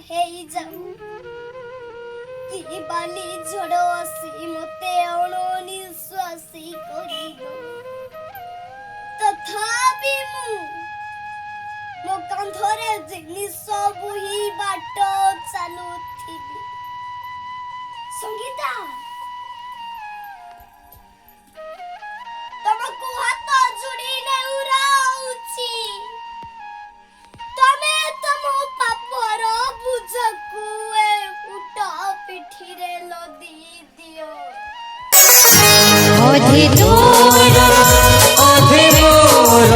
ହେଇ ଯାଉ କି ବାଲି ଝଡ଼ ଆସି ମୋତେ ଅଣନିଶ୍ୱାସୀ କରିଦଉ ତଥାପି ମୁଁ ମୋ କାନ୍ଧରେ ଜିନିଷ ବୋହି ବାଟ ଚାଲୁଥିବି। ସଙ୍ଗୀତା ତମକୁ ହାତ ଯୋଡ଼ି ନେଉରାଉଛି ତମେ ତମ ପାପର ବୁଝକୁ ଏ ଉଟ ପିଠିରେ ଲଦି ଦିଅ। ଅଧେ ତୋର ଅଧେ ମୋର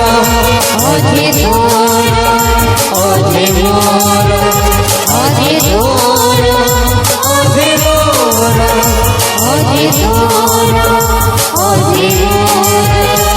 ଅଧେ ତୋର ଅଧେ ମୋର ଅଧେ ତୋର ଅଧେ ମୋର ଅଧେ ତୋର ଅଧେ ମୋର